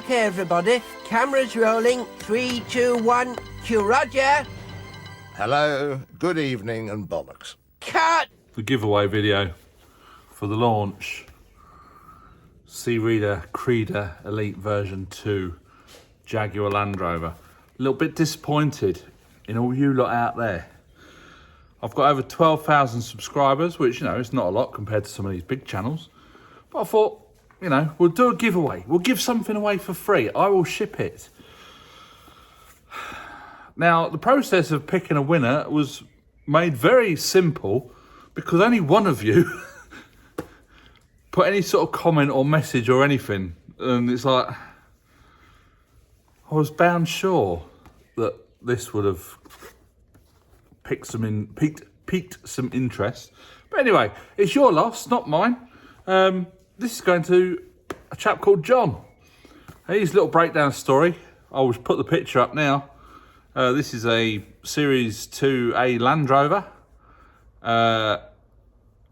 Okay, everybody, cameras rolling. 3, 2, 1, cue Roger. Hello, good evening and bollocks. Cut! The giveaway video for the launch C-Reader Creader Elite version 2 Jaguar Land Rover. A little bit disappointed in all you lot out there. I've got over 12,000 subscribers, which, you know, is not a lot compared to some of these big channels. But I thought, you know, we'll do a giveaway. We'll give something away for free. I will ship it. Now, the process of picking a winner was made very simple because only one of you put any sort of comment or message or anything. And it's like, I was bound sure that this would have piqued some interest. But anyway, it's your loss, not mine. This is going to a chap called John. Here's a little breakdown story. I'll just put the picture up now. This is a Series 2A Land Rover.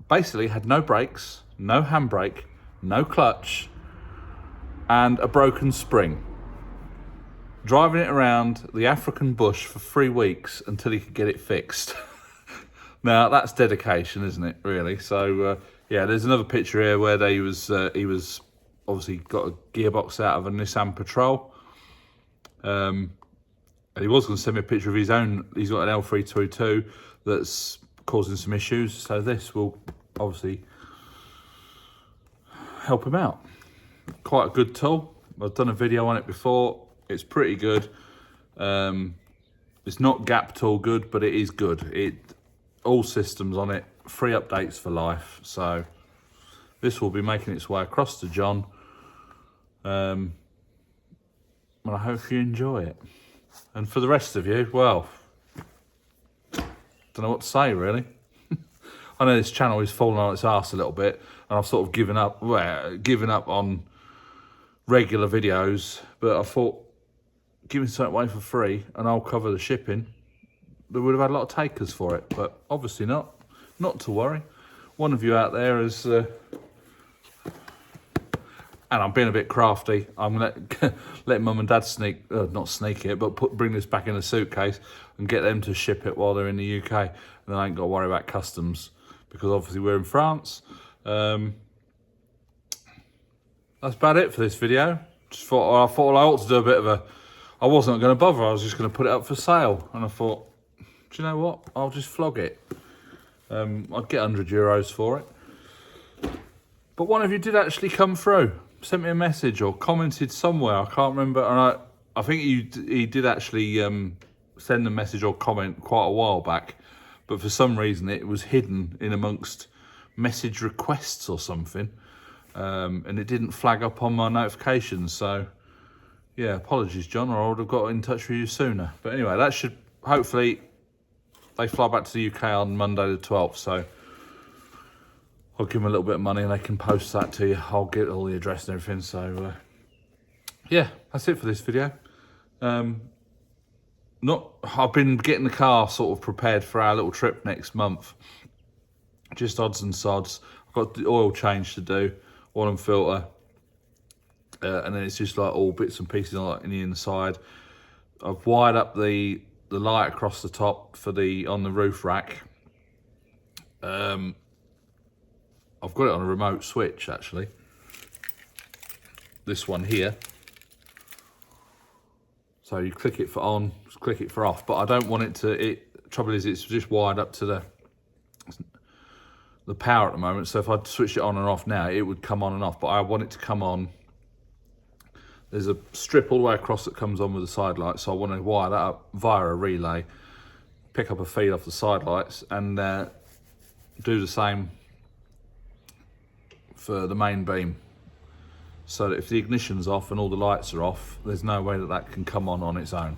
Basically had no brakes, no handbrake, no clutch, and a broken spring. Driving it around the African bush for 3 weeks until he could get it fixed. Now, that's dedication, isn't it, really? So, yeah, there's another picture here where he was obviously got a gearbox out of a Nissan Patrol. And he was going to send me a picture of his own. He's got an L322 that's causing some issues. So this will obviously help him out. Quite a good tool. I've done a video on it before. It's pretty good. It's not gap tool good, but it is good. All systems on it, free updates for life. So this will be making its way across to John. And I hope you enjoy it. And for the rest of you, well, don't know what to say, really. I know this channel is falling on its arse a little bit, and I've sort of given up on regular videos, but I thought, giving something away for free, and I'll cover the shipping, they would have had a lot of takers for it, but obviously not. Not to worry. One of you out there is... and I'm being a bit crafty. I'm going to let Mum and Dad not sneak it, but bring this back in a suitcase and get them to ship it while they're in the UK. And then I ain't got to worry about customs because obviously we're in France. That's about it for this video. I thought I ought to do a bit of a... I wasn't going to bother. I was just going to put it up for sale. And I thought, do you know what? I'll just flog it. I'd get €100 for it. But one of you did actually come through. Sent me a message or commented somewhere. I can't remember. And I think he did actually send a message or comment quite a while back. But for some reason, it was hidden in amongst message requests or something. And it didn't flag up on my notifications. So, yeah, apologies, John, or I would have got in touch with you sooner. But anyway, that should, hopefully, they fly back to the UK on Monday the 12th. So I'll give them a little bit of money and they can post that to you. I'll get all the address and everything. So, yeah, that's it for this video. I've been getting the car sort of prepared for our little trip next month. Just odds and sods. I've got the oil change to do, oil and filter. And then it's just like all bits and pieces on the inside. I've wired up the light across the top for on the roof rack. I've got it on a remote switch, actually. This one here. So you click it for on, click it for off. But I don't want it to... trouble is, it's just wired up to the power at the moment. So if I switch it on and off now, it would come on and off. But I want it to come on. There's a strip all the way across that comes on with the side lights. So I want to wire that up via a relay, pick up a feed off the side lights, and do the same for the main beam, so that if the ignition's off and all the lights are off, there's no way that can come on its own.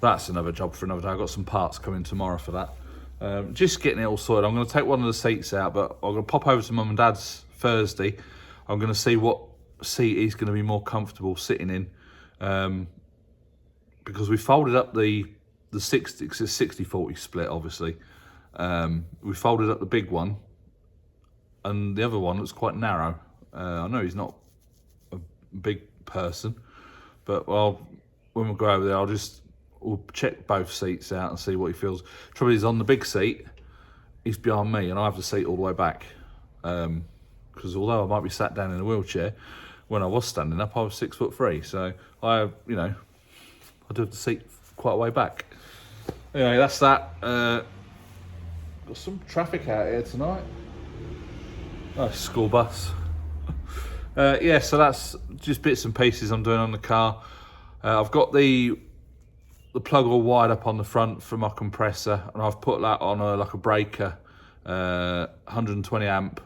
That's another job for another day. I've got some parts coming tomorrow for that. Just getting it all sorted. I'm going to take one of the seats out, but I'm going to pop over to Mum and Dad's Thursday. I'm going to see what seat he's going to be more comfortable sitting in, because we folded up the 60, it's a 60-40 split, obviously. We folded up the big one, and the other one looks quite narrow. I know he's not a big person. But well, when we go over there, we'll check both seats out and see what he feels. Trouble is, on the big seat, he's behind me, and I have the seat all the way back. Because although I might be sat down in a wheelchair, when I was standing up, I was 6'3". So I do have the seat quite a way back. Anyway, that's that. Got some traffic out here tonight. Oh, school bus. Yeah, so that's just bits and pieces I'm doing on the car. I've got the plug all wired up on the front for my compressor, and I've put that on like a breaker, 120 amp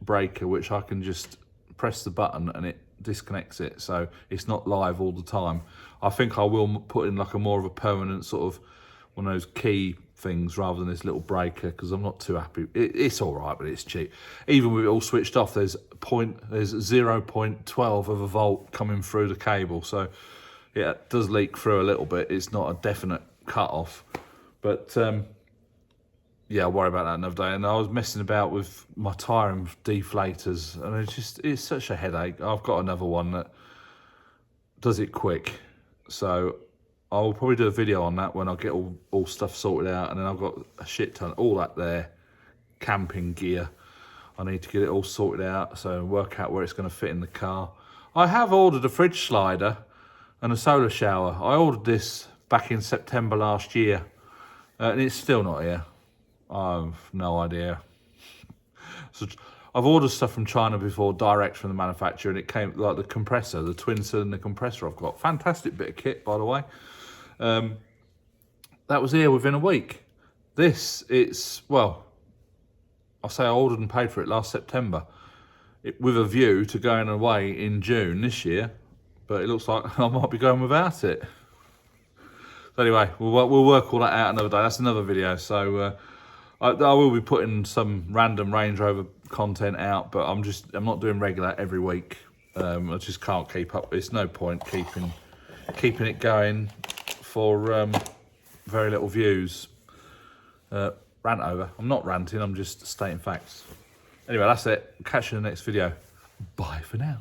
breaker, which I can just press the button and it disconnects it, so it's not live all the time. I think I will put in like a more of a permanent sort of one of those key things rather than this little breaker, because I'm not too happy. It's all right, but it's cheap. Even with it all switched off, there's 0.12 of a volt coming through the cable, so yeah, it does leak through a little bit. It's not a definite cut off, but yeah, I'll worry about that another day. And I was messing about with my tyre deflators, and it's such a headache. I've got another one that does it quick, so I'll probably do a video on that when I get all stuff sorted out. And then I've got a shit ton, all that there, camping gear. I need to get it all sorted out, so work out where it's going to fit in the car. I have ordered a fridge slider and a solar shower. I ordered this back in September last year, and it's still not here. I have no idea. So I've ordered stuff from China before, direct from the manufacturer, and it came like the compressor, the twin cylinder compressor I've got. Fantastic bit of kit, by the way. That was here within a week. Well, I'll say I ordered and paid for it last September, with a view to going away in June this year, but it looks like I might be going without it. So anyway, we'll work all that out another day. That's another video. So I will be putting some random Range Rover content out, but I'm not doing regular every week. I just can't keep up. It's no point keeping it going for very little views. Rant over. I'm not ranting, I'm just stating facts. Anyway, that's it. Catch you in the next video. Bye for now.